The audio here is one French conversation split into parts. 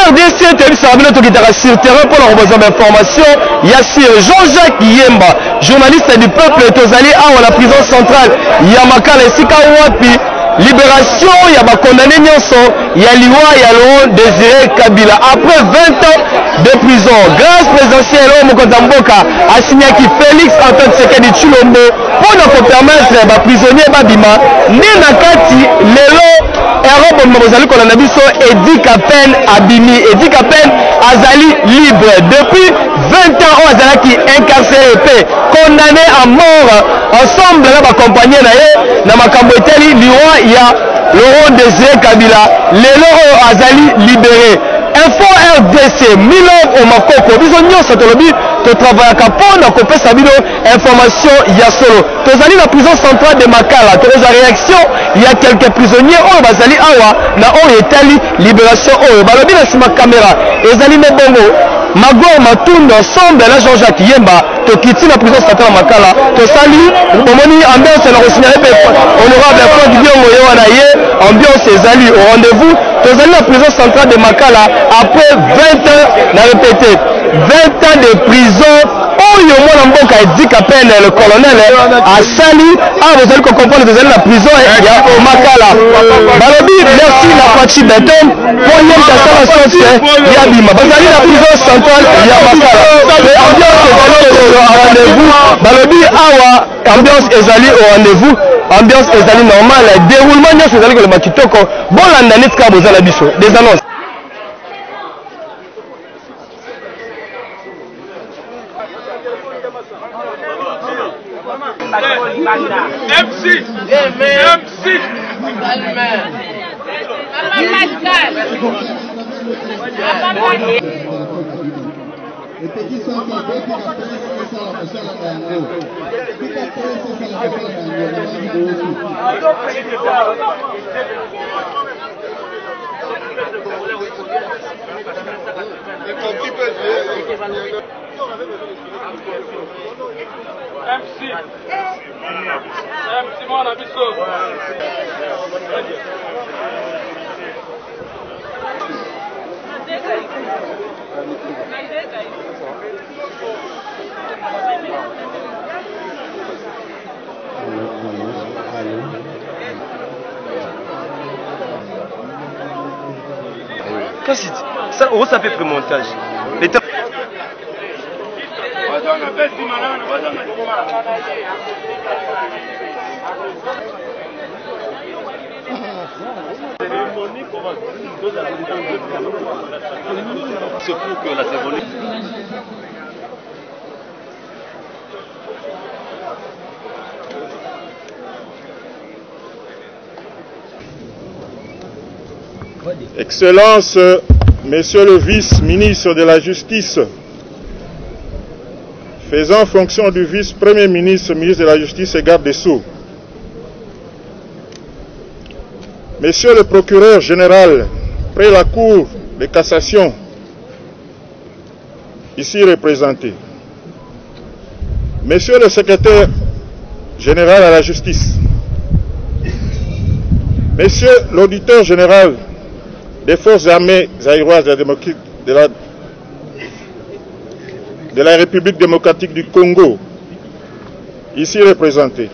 RDC Télévisabino Tokitara sur terrain pour la remise d'informations. Il y a Jean-Jacques Yemba, journaliste du peuple Tozali à la prison centrale. Yamakala Sika Wapi. Libération, il y a condamné Nyonso, il y a Liwa, il y a Laurent Désiré Kabila. Après 20 ans de prison, grâce présidentielle au Mokotamboka, a signé qui Félix Antoine Tshisekedi Tshilombo pour nous permettre les prisonniers Babima, Nenakati, Lelo, Europe, Mabozali Kolanabiso, Edi Kapen Abimi, Edi Kapen Azali libre. Depuis 20 ans, Azalaki incarcéré, condamné à mort, ensemble, là, accompagné na Makamboteli, Liwa, il y a Laurent Désiré Kabila, les Laurent Azali libéré. Info RDC, Milan au Makoko, Bisogno Satolobi, tu travailles à Capone, à Copé Sabino, information Yasolo. Tu as la prison centrale de Makala, tu as la réaction, il y a quelques prisonniers, oh, Bazali Awa, na oh, Etali, libération, oh, Balobi, na Sima caméra, Ezali Nebongo, Magor Matoun, ensemble, là, Jean-Jacques Yemba, tu quittes la prison centrale de Makala, tu salues, Bomoni, ambiance, la Rossignare, honorable, Franck Diongo, Yoanaye, ambiance, Ezali, au rendez-vous, tu as la prison centrale de Makala, après 20 ans, on a répété, 20 ans de prison, oh, il y a Mboka et dit qu'à peine le colonel a sali, ah, vous allez comprendre, vous allez la prison, il y a Makala. Balobi, merci la partie béton, pour y avoir la sorte, il y a Bima. Vous allez la prison centrale, il y a Makala. L'ambiance est au rendez-vous, Balobi, awa, ambiance est allée au rendez-vous, ambiance est allée normale, déroulement, nous allons le Makitoko, bon l'année, vous allez des annonces. MC mon ami ça, oh, ça fait prémontage. C'est pour que la cérémonie. Excellence, Monsieur le vice-ministre de la Justice, faisant fonction du vice-premier ministre, ministre de la Justice et garde des Sceaux, Monsieur le procureur général, près la Cour de cassation, ici représenté, Monsieur le secrétaire général à la justice, Monsieur l'auditeur général des forces armées zaïroises de la République démocratique du Congo, ici représenté,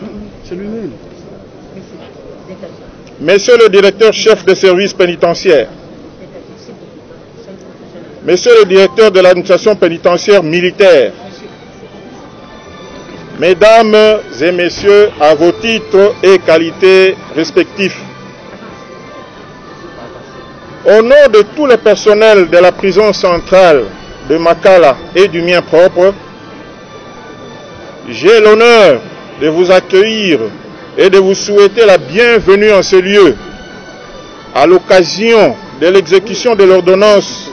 Monsieur le directeur chef des services pénitentiaires, Monsieur le directeur de l'administration pénitentiaire militaire, Mesdames et Messieurs, à vos titres et qualités respectifs, au nom de tout le personnel de la prison centrale de Makala et du mien propre, j'ai l'honneur de vous accueillir et de vous souhaiter la bienvenue en ce lieu, à l'occasion de l'exécution de l'ordonnance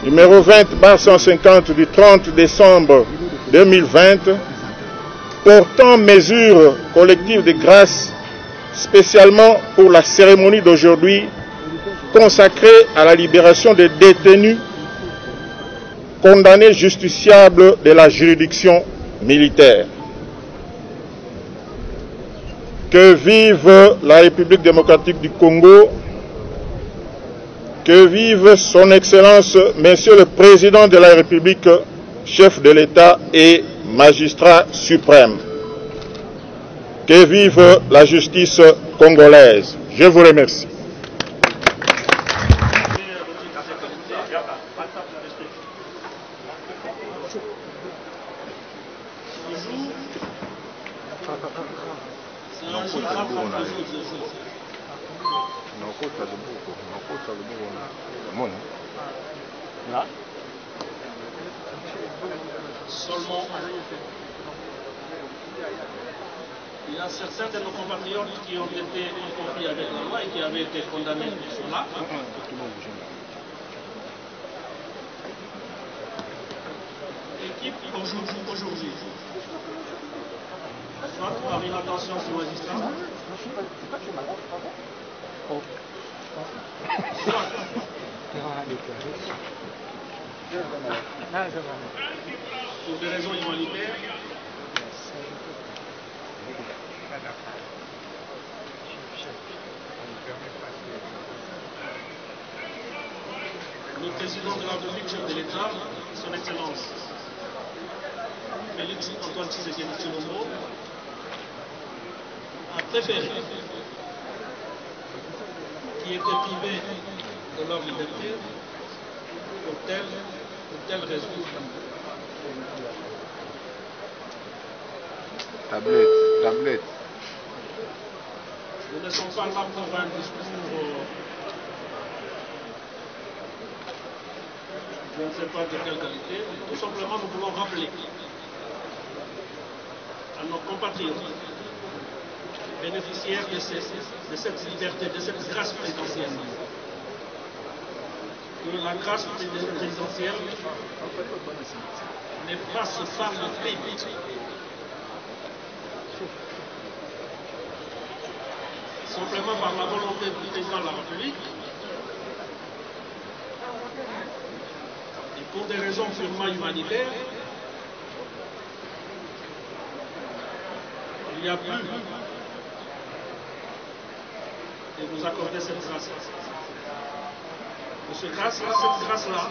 numéro 20/150 du 30 décembre 2020, portant mesures collectives de grâce spécialement pour la cérémonie d'aujourd'hui consacrée à la libération des détenus condamnés justiciables de la juridiction militaire. Que vive la République démocratique du Congo, Que vive son Excellence, Monsieur le Président de la République, chef de l'État et magistrat suprême. Que vive la justice congolaise. Je vous remercie. Seulement, il y a certains de nos compatriotes qui ont été incompris avec la loi et qui avaient été condamnés pour cela. Et qui aujourd'hui, soit par inattention du magistrat, soit pour des raisons humanitaires, le président de la République, chef de l'État, son Excellence Félix Antoine Tshisekedi Tshilombo, a préféré qui étaient privés de leur liberté pour telle raison. Tablette. Nous ne sommes pas là pour un discours, je ne sais pas de quelle qualité. Tout simplement, nous voulons rappeler à nos compatriotes bénéficiaires de cette liberté, de cette grâce présidentielle, que la grâce présidentielle n'est pas ce par le pays. Simplement par la volonté du président de la République et pour des raisons purement humanitaires, il n'y a plus de nous accorder cette grâce-là. Cette grâce-là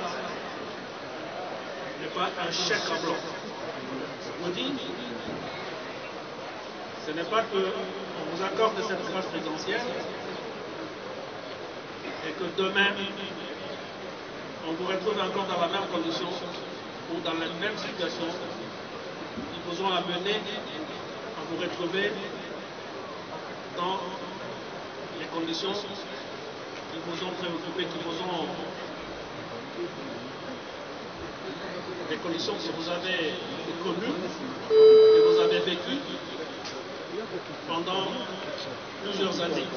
n'est pas un chèque en blanc. Je vous dis, ce n'est pas qu'on vous accorde cette grâce présidentielle et que demain, on vous retrouve encore dans la même condition ou dans la même situation qui vous ont amené à vous retrouver dans les conditions qui vous ont préoccupé, des conditions que vous avez connues, que vous avez vécues pendant plusieurs années.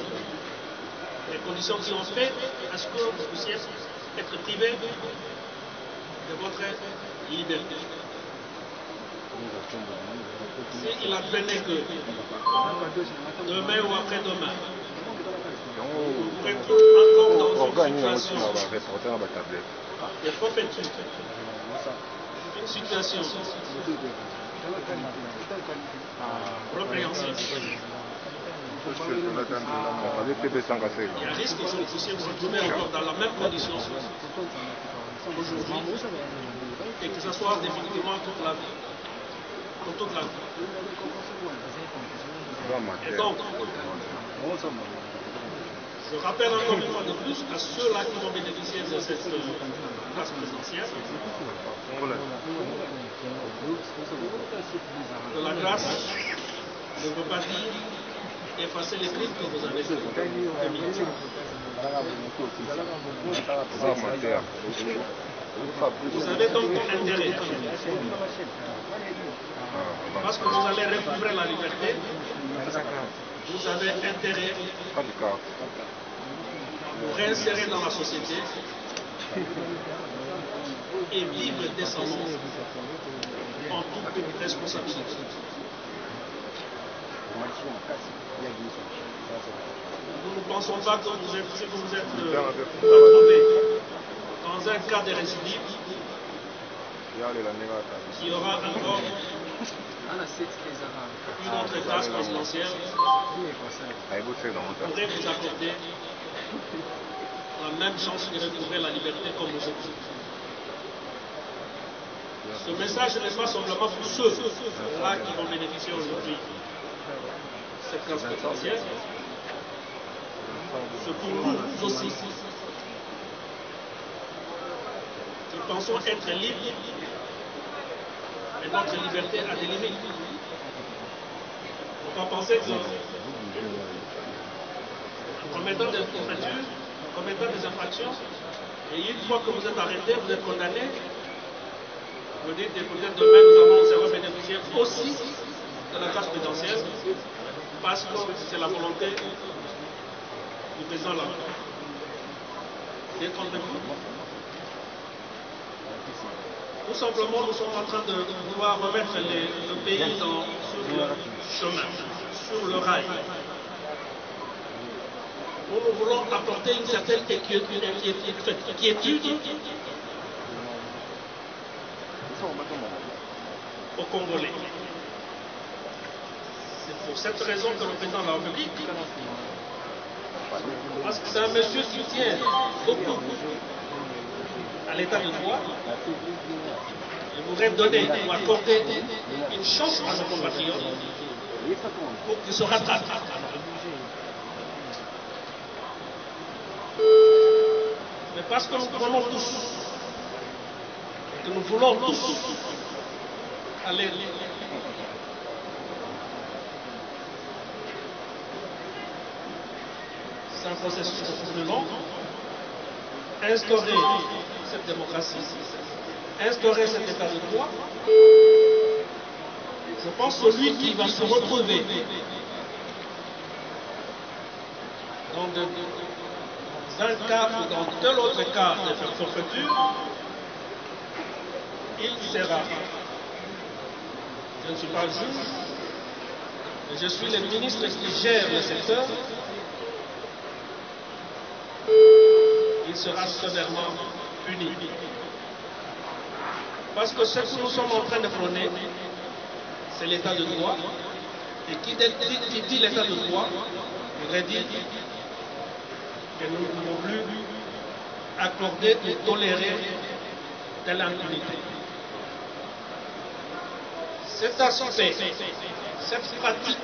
Les conditions qui ont fait à ce que vous puissiez être privé de votre liberté. S'il advenait que demain ou après-demain, vous vous retrouvez encore dans une situation répréhensible, il y a un risque que vous puissiez vous retrouver encore dans la même condition aujourd'hui et que ce soit définitivement toute la vie. Pour toute la vie. Et donc, je rappelle encore une fois de plus à ceux-là qui vont bénéficier de cette grâce présidentielle que la grâce ne veut pas dire effacer les crimes que vous avez commis. Vous avez donc intérêt, parce que vous allez recouvrer la liberté, vous avez intérêt à vous réinsérer dans la société et vivre décemment en toute responsabilité. Nous ne pensons pas que si vous êtes retrouvé dans un cas de récidive, il y aura encore une autre grâce présidentielle pourrait vous accorder la même chance de retrouver la liberté comme aujourd'hui. Ce message n'est pas simplement pour ceux-là qui vont bénéficier aujourd'hui de cette grâce présidentielle, c'est pour nous aussi qui pensons être libres, mais notre liberté a des limites. On va penser que en commettant des forfaitures, en commettant des infractions, et une fois que vous êtes arrêté, vous êtes condamné, vous dites que peut-être demain nous allons bénéficier aussi de la grâce présidentielle, parce que c'est la volonté du président Lambert. Détrompez-vous. Tout simplement, nous sommes en train de vouloir remettre le pays sur le chemin, sur le rail. Nous voulons apporter une certaine quiétude aux Congolais. C'est pour cette raison que le président de la République, parce que c'est un monsieur qui tient beaucoup à l'état de droit, il voudrait donner ou accorder une chance à nos compatriotes pour qu'ils se rattrapent. Mais parce que nous prenons tous, que nous voulons tous aller c'est un processus beaucoup plus long, instaurer cette démocratie, instaurer cet état de droit. Je pense que celui qui va se retrouver dans un cas ou dans tel autre cas de forfaiture, il sera. Je ne suis pas juge, mais je suis le ministre qui gère le secteur. Il sera sévèrement puni. Parce que ce que nous sommes en train de prôner, c'est l'état de droit. Et qui dit l'état de droit, voudrait dire que nous ne pouvons plus accorder et tolérer telle impunité. Cet aspect, cette pratique,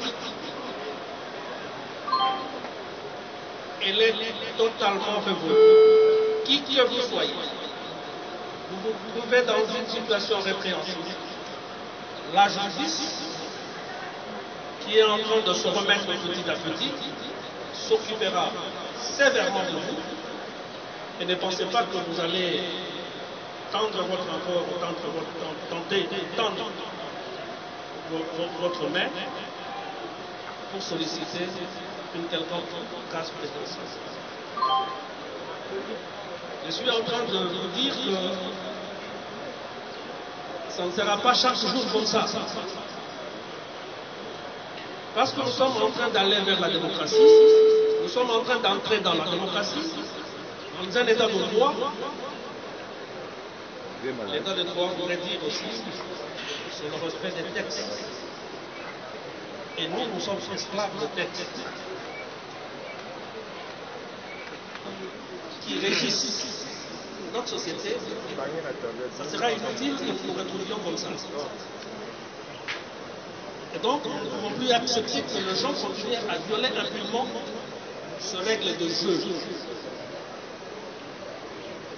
elle est totalement révolue. Qui que vous soyez, vous vous trouvez dans une situation répréhensible. La justice, qui est en train de se remettre petit à petit, s'occupera sévèrement de vous. Et ne pensez pas que vous allez tendre votre main pour solliciter une quelconque grâce présidentielle. Je suis en train de vous dire que ça ne sera pas chaque jour comme ça. Parce que nous sommes en train d'aller vers la démocratie, nous sommes en train d'entrer dans la démocratie, dans un état de droit. L'état de droit voudrait dire aussi c'est le respect des textes. Et nous sommes esclaves de textes qui régissent notre société. Ça sera inutile que nous nous retrouvions comme ça. Et donc, nous ne pouvons plus accepter que les gens continuent à violer impunément ces règles de jeu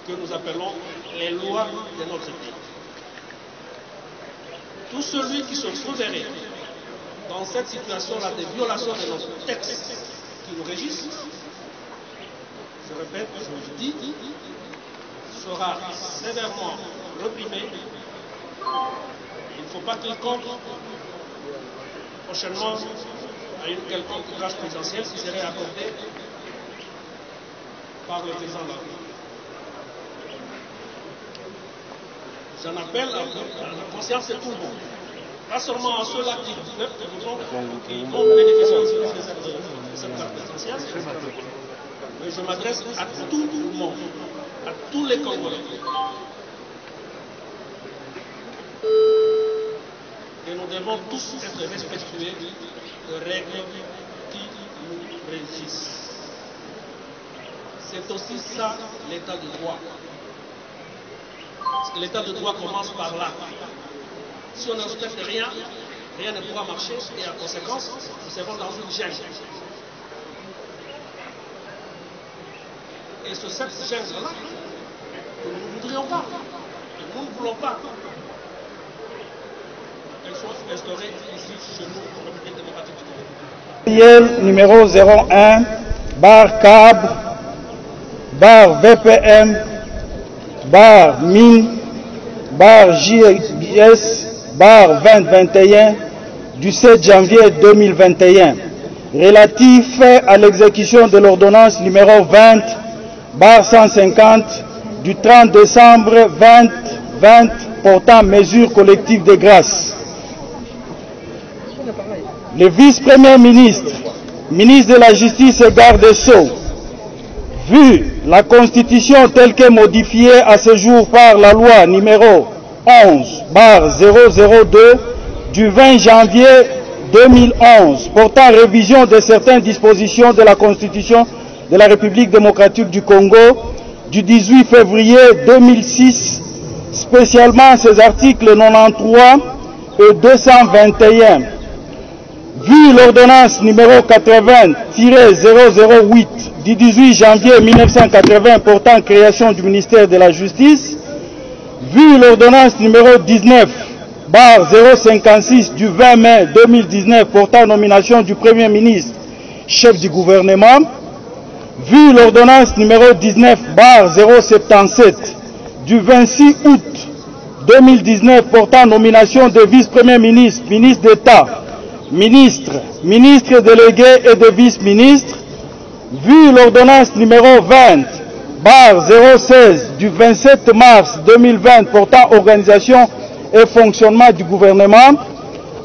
que nous appelons les lois de notre pays. Tout celui qui se trouverait dans cette situation-là de violation de nos textes qui nous régissent, je répète, je vous dis, sera sévèrement réprimé. Il ne faut pas qu'il compte prochainement à une quelconque grâce présidentielle qui serait accordée par le président de la République. J'en appelle à la conscience de tout le monde. Pas seulement à ceux-là qui vont bénéficier aussi de cette grâce présidentielle, mais je m'adresse à tout le monde, à tous les Congolais. Et nous devons tous être respectueux de règles qui nous régissent. C'est aussi ça l'état de droit. Parce que l'état de droit commence par là. Si on ne respecte rien, rien ne pourra marcher et en conséquence, nous serons dans une jungle. Et c'est cette jungle-là que nous ne voudrions pas, que nous ne voulons pas. Elles sont instaurées ici chez nous, en République démocratique du Congo. Numéro 01, barre CAB, barre VPM, barre MIN, barre JS, barre 2021, du 7 janvier 2021, relatif à l'exécution de l'ordonnance numéro 20, barre 150, du 30 décembre 2020, portant mesures collectives de grâce. Le vice-premier ministre, ministre de la Justice et garde des Sceaux, vu la Constitution telle que modifiée à ce jour par la loi numéro 11/002 du 20 janvier 2011 portant révision de certaines dispositions de la Constitution de la République démocratique du Congo du 18 février 2006, spécialement ses articles 93 et 221. Vu l'ordonnance numéro 80-008 du 18 janvier 1980 portant création du ministère de la Justice, vu l'ordonnance numéro 19/056 du 20 mai 2019 portant nomination du Premier ministre, chef du gouvernement, vu l'ordonnance numéro 19/077 du 26 août 2019 portant nomination de vice-premier ministre, ministre d'État, ministre, ministre délégué et de vice-ministre, vu l'ordonnance numéro 20/016 du 27 mars 2020 portant organisation et fonctionnement du gouvernement,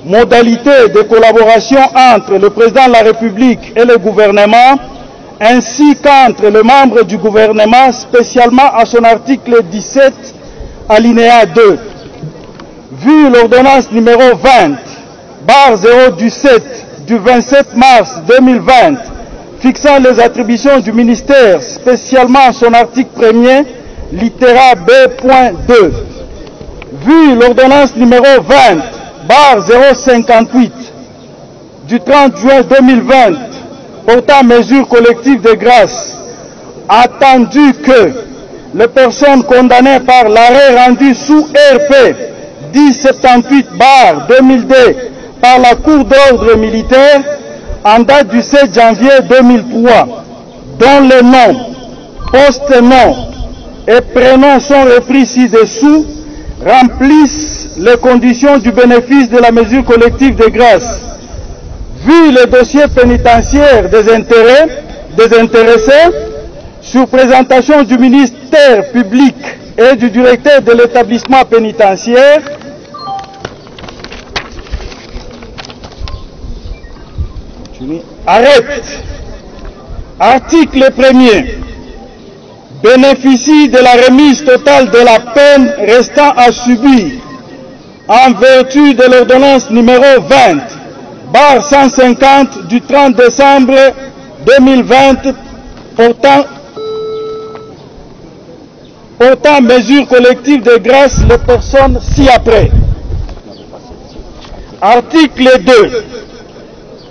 modalités de collaboration entre le président de la République et le gouvernement, ainsi qu'entre les membres du gouvernement, spécialement à son article 17, alinéa 2. Vu l'ordonnance numéro 20/017 du 27 mars 2020, fixant les attributions du ministère, spécialement son article 1er, littéra B.2. Vu l'ordonnance numéro 20/058 du 30 juin 2020 portant mesures collectives de grâce, attendu que les personnes condamnées par l'arrêt rendu sous RP 1078/2002 par la Cour d'ordre militaire en date du 7 janvier 2003, dont les noms, post-noms et prénoms sont repris ci-dessous, remplissent les conditions du bénéfice de la mesure collective de grâce. Vu le dossier pénitentiaire des intéressés, sur présentation du ministère public et du directeur de l'établissement pénitentiaire, arrête. Article 1er. Bénéficie de la remise totale de la peine restant à subir en vertu de l'ordonnance numéro 20/150 du 30 décembre 2020 portant mesures collectives de grâce les personnes ci-après. Article 2.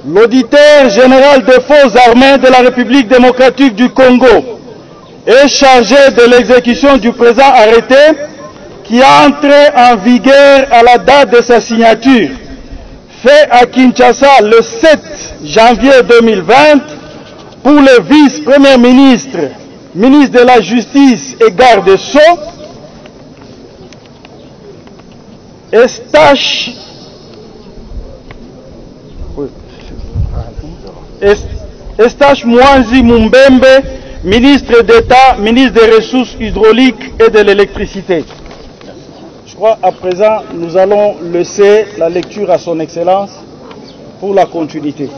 L'auditeur général des forces armées de la République démocratique du Congo est chargé de l'exécution du présent arrêté qui entre en vigueur à la date de sa signature, fait à Kinshasa le 7 janvier 2020 pour le vice-premier ministre, ministre de la Justice et garde des Sceaux, Estache Mwanzi Mumbembe, ministre d'État, ministre des Ressources hydrauliques et de l'électricité. Je crois à présent, nous allons laisser la lecture à son Excellence pour la continuité.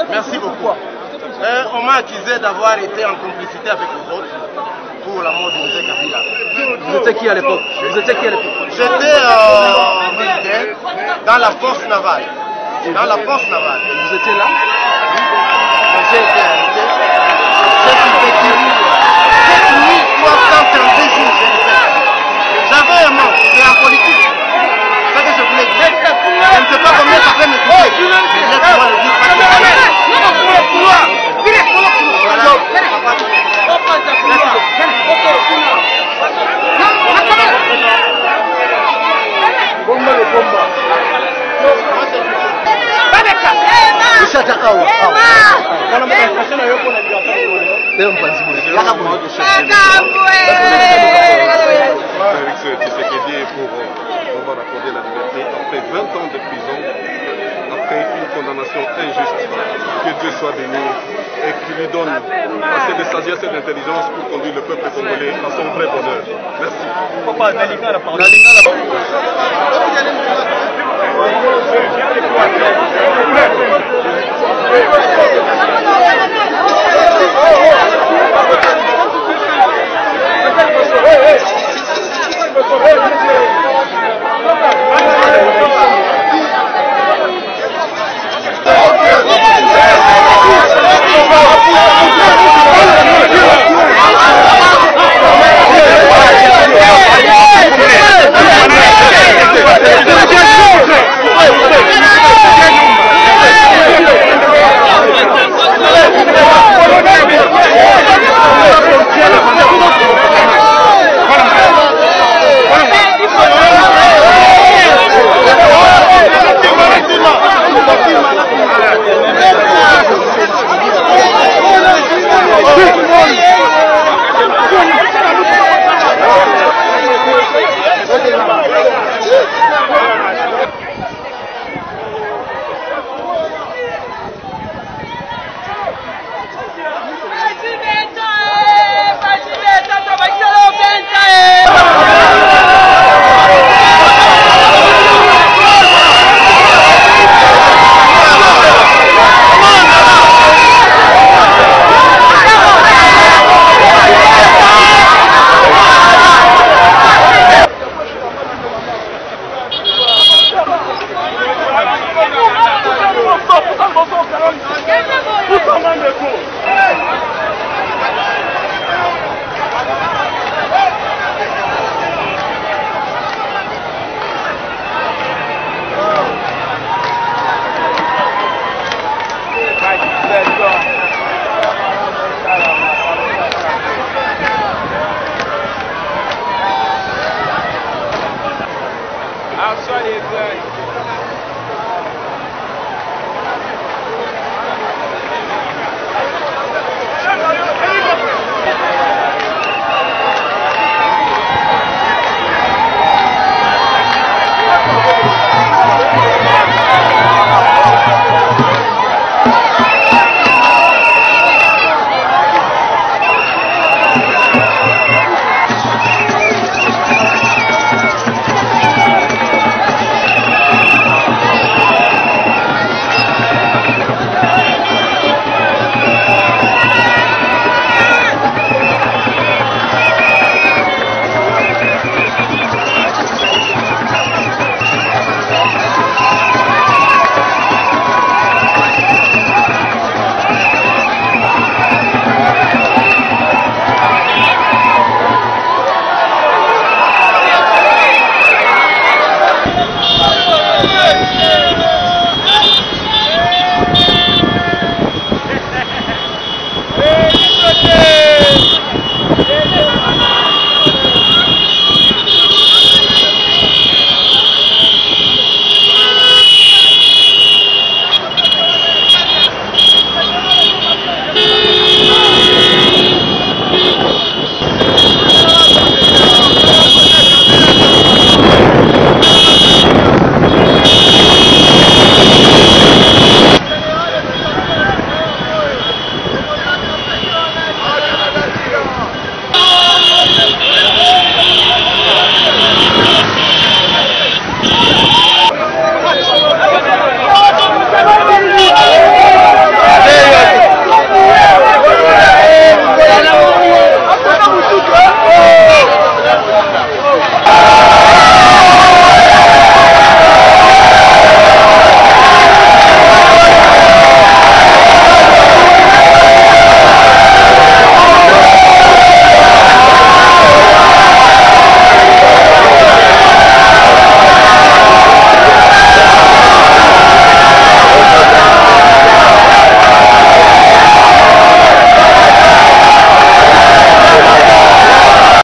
Merci beaucoup. On m'a accusé d'avoir été en complicité avec les autres pour la mort de M. Kabila. Vous étiez qui à l'époque? J'étais militaire dans la force navale. Dans la force navale. Vous étiez là? J'ai été arrêté. J'ai été tiré. 7332 jours. J'avais un mot, c'est en politique. C'est ce que je voulais dire. Je ne sais pas combien ça fait me couper. Je voulais pouvoir le dire. Félix Tshisekedi on va accorder la liberté après 20 ans de prison, après une condamnation injuste. Que Dieu soit béni et qu'il lui donne assez de sagesse et d'intelligence pour conduire le peuple congolais à son vrai bonheur. Merci. Hey!